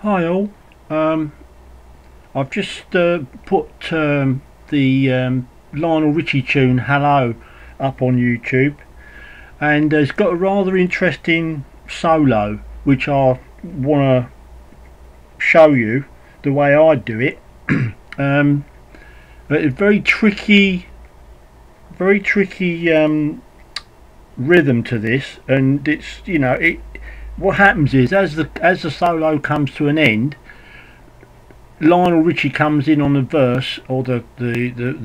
Hi all. I've just put the Lionel Richie tune "Hello" up on YouTube, and it's got a rather interesting solo which I want to show you the way I do it. But it's very tricky rhythm to this, and it's, you know, what happens is as the solo comes to an end, Lionel Richie comes in on the verse or the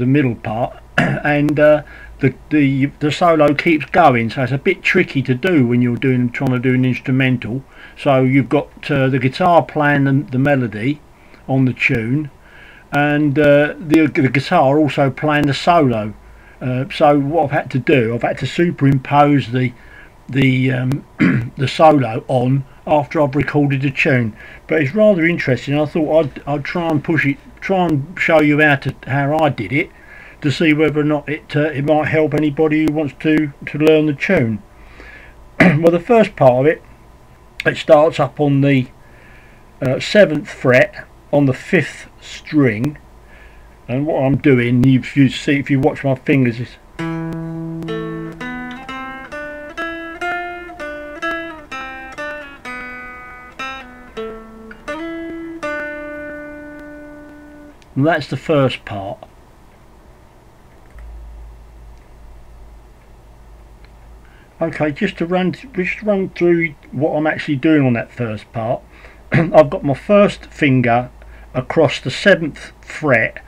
middle part, and the solo keeps going. So it's a bit tricky to do when you're trying to do an instrumental. So you've got the guitar playing the melody on the tune, and the guitar also playing the solo. So what I've had to do, I've had to superimpose the solo on after I've recorded the tune. But it's rather interesting. I thought I'd try and show you how I did it, to see whether or not it might help anybody who wants to learn the tune. Well, the first part of it starts up on the 7th fret on the 5th string, and what I'm doing, if you watch my fingers, is and that's the first part. Okay, just to run through what I'm actually doing on that first part. I've got my first finger across the 7th fret,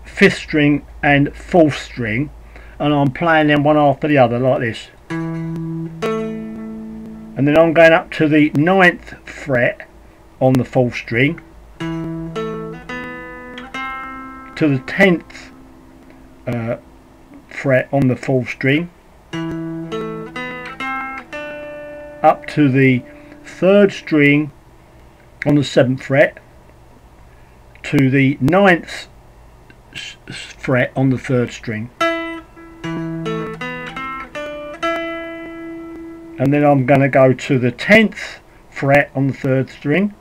5th string and 4th string, and I'm playing them one after the other like this. And then I'm going up to the 9th fret on the 4th string, to the 10th fret on the 4th string, up to the 3rd string on the 7th fret, to the 9th fret on the 3rd string, and then I'm going to go to the 10th fret on the 3rd string.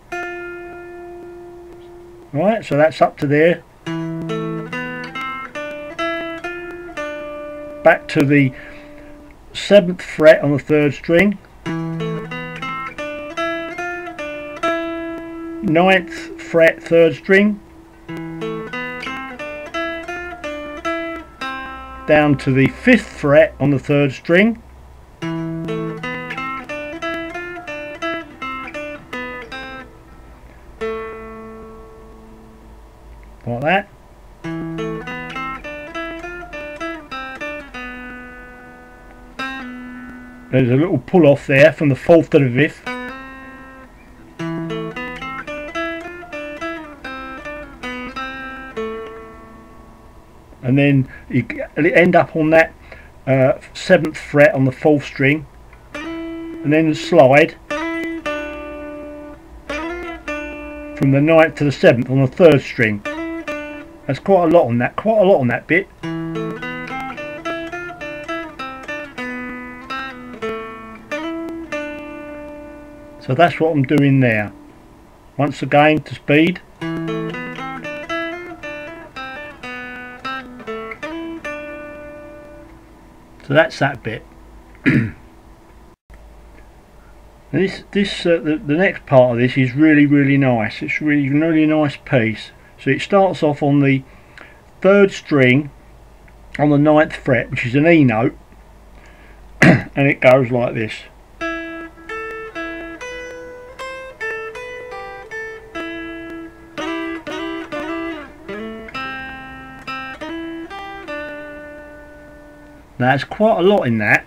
Right, so that's up to there. Back to the 7th fret on the 3rd string, 9th fret 3rd string, down to the 5th fret on the 3rd string, like that. There's a little pull off there from the 4th to the 5th. And then you end up on that 7th fret on the 4th string, and then slide from the 9th to the 7th on the 3rd string. That's quite a lot on that bit. So that's what I'm doing there. Once again, to speed. So that's that bit. The next part of this is really nice. It's really nice piece. So it starts off on the 3rd string on the 9th fret, which is an E note, and it goes like this. Now there's quite a lot in that,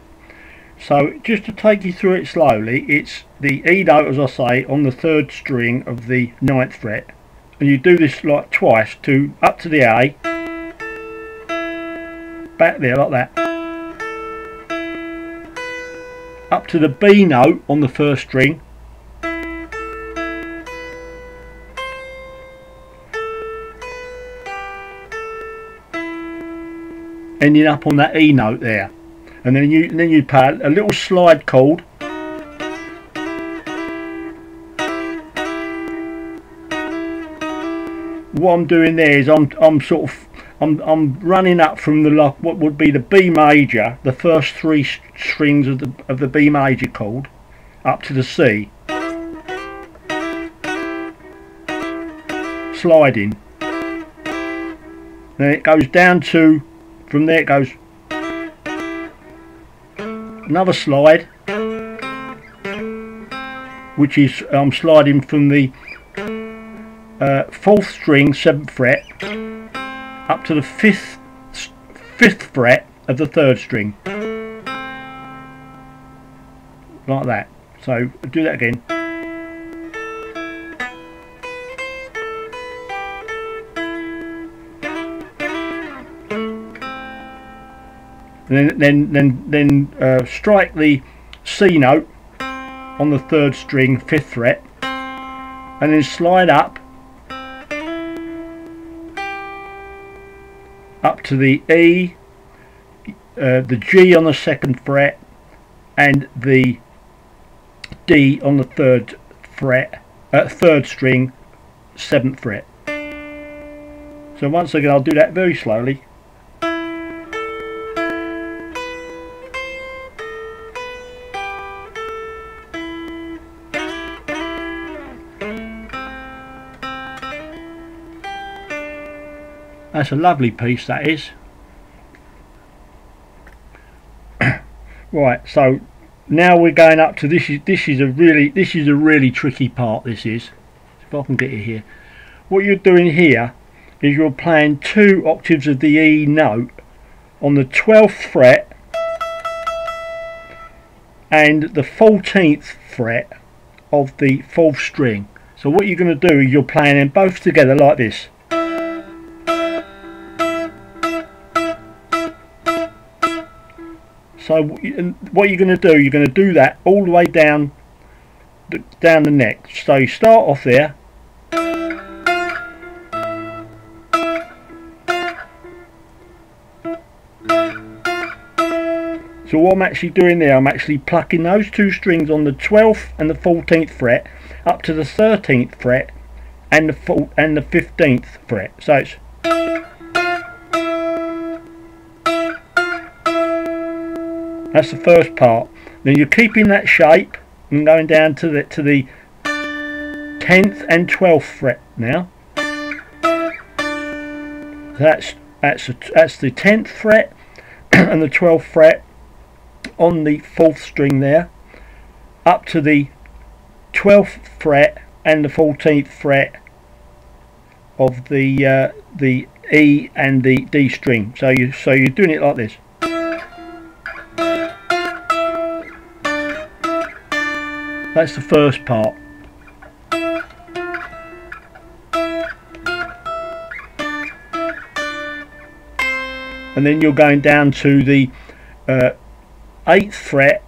so just to take you through it slowly, it's the E note, as I say, on the 3rd string of the 9th fret, and you do this like twice, to up to the A, back there like that, up to the B note on the 1st string, ending up on that E note there, and then you play a little slide chord, what I'm doing there is I'm running up from the what would be the B major, the first three strings of the B major chord, up to the C, sliding. Then it goes down to, from there it goes another slide, which is I'm sliding from the 4th string, 7th fret, up to the 5th fret of the 3rd string, like that. So do that again. Then strike the C note on the 3rd string, 5th fret, and then slide up to the E, the G on the 2nd fret, and the D on the 3rd fret, 3rd string, 7th fret. So once again, I'll do that very slowly. That's a lovely piece, that is. Right, so now we're going up to this is a really tricky part. This is, if I can get it here. What you're doing here is you're playing 2 octaves of the E note on the 12th fret and the 14th fret of the 4th string. So what you're going to do is you're playing them both together like this. So what you're going to do, you're going to do that all the way down the neck. So you start off there, so what I'm actually doing there, I'm actually plucking those 2 strings on the 12th and the 14th fret up to the 13th fret and the 15th fret. So it's, that's the first part. Then you're keeping that shape and going down to the 10th and 12th fret now. That's the 10th fret and the 12th fret on the 4th string there, up to the 12th fret and the 14th fret of the E and the D string. So you're doing it like this. That's the first part. And then you're going down to the 8th fret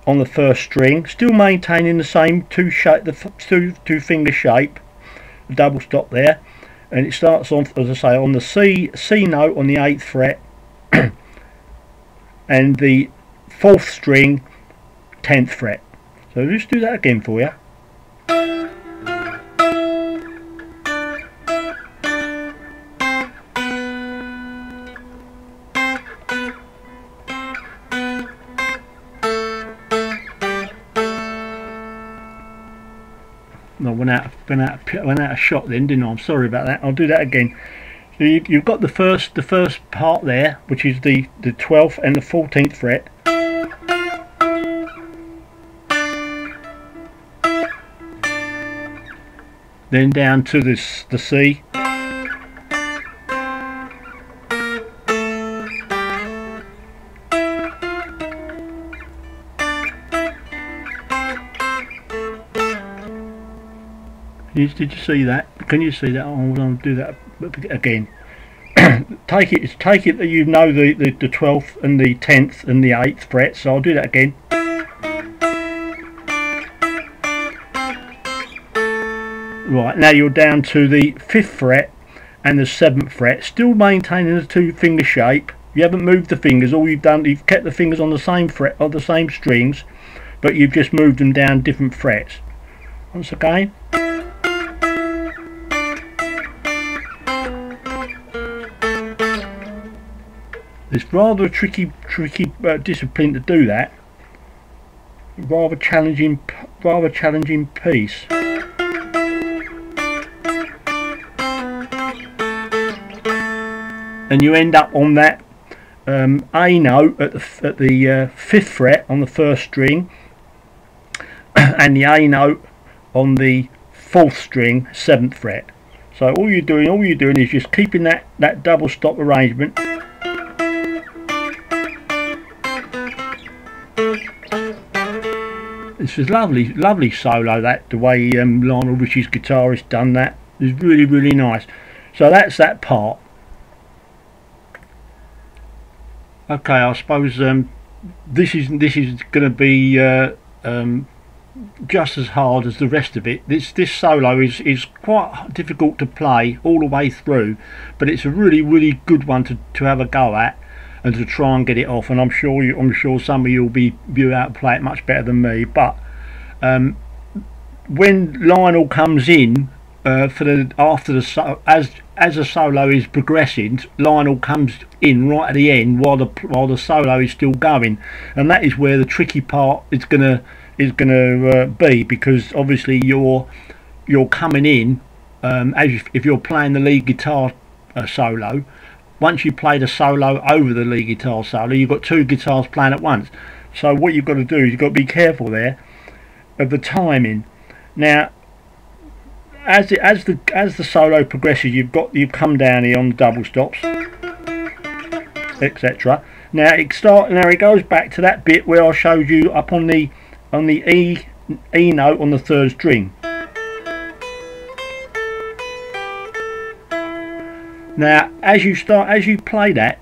on the 1st string, still maintaining the same two finger shape, double stop there, and it starts on, as I say, on the C note on the 8th fret and the 4th string, 10th fret. So just do that again for you. No, went out of shot then, didn't I? I'm sorry about that. I'll do that again. So you've got the first part there, which is the 12th and the 14th fret. Then down to the C. Did you see that? Can you see that? I'm going to do that again. take it that you know the 12th and the 10th and the 8th fret. So I'll do that again. Right, now you're down to the 5th fret and the 7th fret, still maintaining the 2 finger shape. You haven't moved the fingers. All you've done, you've kept the fingers on the same fret of the same strings, but you've just moved them down different frets. Once again. It's rather a tricky discipline to do that. Rather challenging piece. And you end up on that A note at the 5th fret on the 1st string, and the A note on the 4th string, 7th fret. So all you're doing is just keeping that double stop arrangement. It's a lovely solo, the way Lionel Richie's guitarist done that. It's really nice. So that's that part. Okay, I suppose this is going to be just as hard as the rest of it. This solo is quite difficult to play all the way through, but it's a really good one to have a go at and to try and get it off. And I'm sure some of you will be able to play it much better than me. But when Lionel comes in as the solo is progressing, Lionel comes in right at the end while the solo is still going, and that is where the tricky part is gonna be, because obviously you're coming in if you're playing the lead guitar solo. Once you play the solo over the lead guitar solo, you've got two guitars playing at once. So what you've got to do is you've got to be careful there of the timing. Now, as the solo progresses, you come down here on the double stops, etc. Now it goes back to that bit where I showed you up on the E note on the 3rd string. Now as you play that,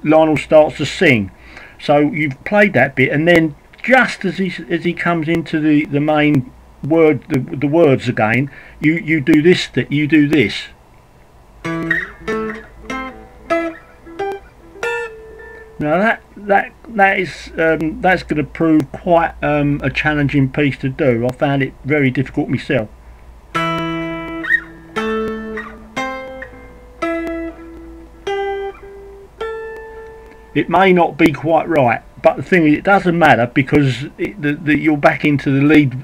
Lionel starts to sing. So you've played that bit, and then just as he comes into the main word, the words again, you do this. Now that's going to prove quite a challenging piece to do. I found it very difficult myself. It may not be quite right, but the thing is, it doesn't matter, because you're back into the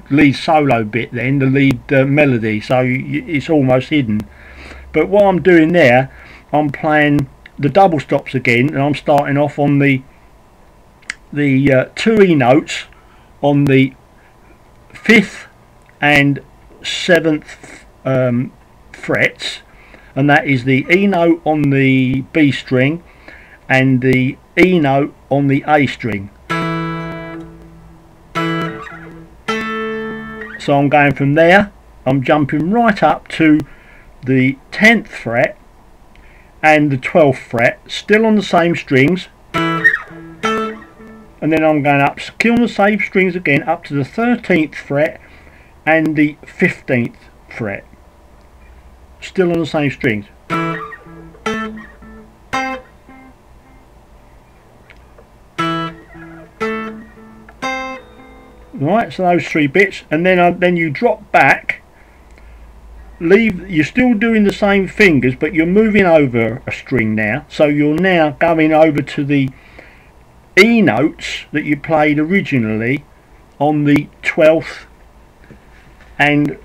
lead solo bit, then the lead melody, so it's almost hidden. But what I'm doing there, I'm playing the double stops again, and I'm starting off on the 2 E notes on the 5th and 7th frets, and that is the E note on the B string and the E note on the A string. So I'm going from there, I'm jumping right up to the 10th fret and the 12th fret, still on the same strings, and then I'm going up, still on the same strings again, up to the 13th fret and the 15th fret, still on the same strings. Right, so those 3 bits, and then you drop back. You're still doing the same fingers, but you're moving over a string now. So you're now going over to the E notes that you played originally on the 12th and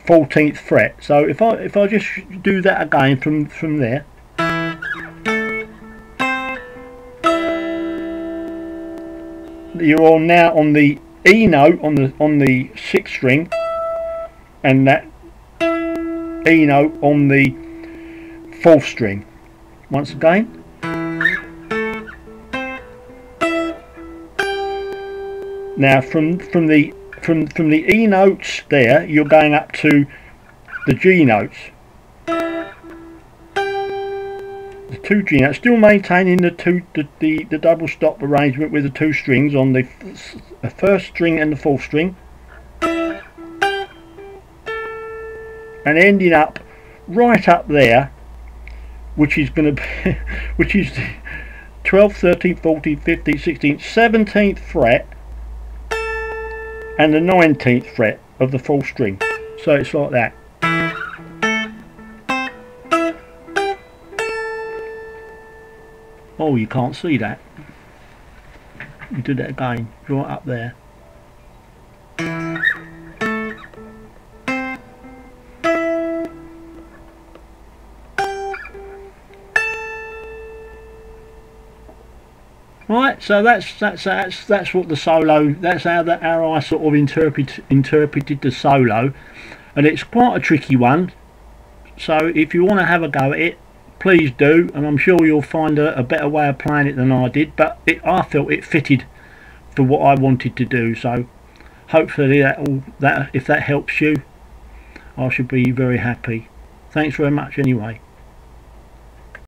14th fret. So if I just do that again from there. You're now on the E note on the 6th string, and that E note on the 4th string. Once again, now from the E notes there, you're going up to the G notes, the 2 G notes, still maintaining the double stop arrangement with the 2 strings on the 1st string and the 4th string, and ending up right up there, which is going to be which is the 12th, 13th, 14th, 15th, 16th, 17th fret and the 19th fret of the 4th string. So it's like that. Oh, you can't see that. You do that again, right up there. Right, so that's what the solo. That's how I sort of interpreted the solo, and it's quite a tricky one. So if you want to have a go at it, please do, and I'm sure you'll find a better way of playing it than I did. But I felt it fitted for what I wanted to do. So hopefully that if that helps you, I should be very happy. Thanks very much anyway.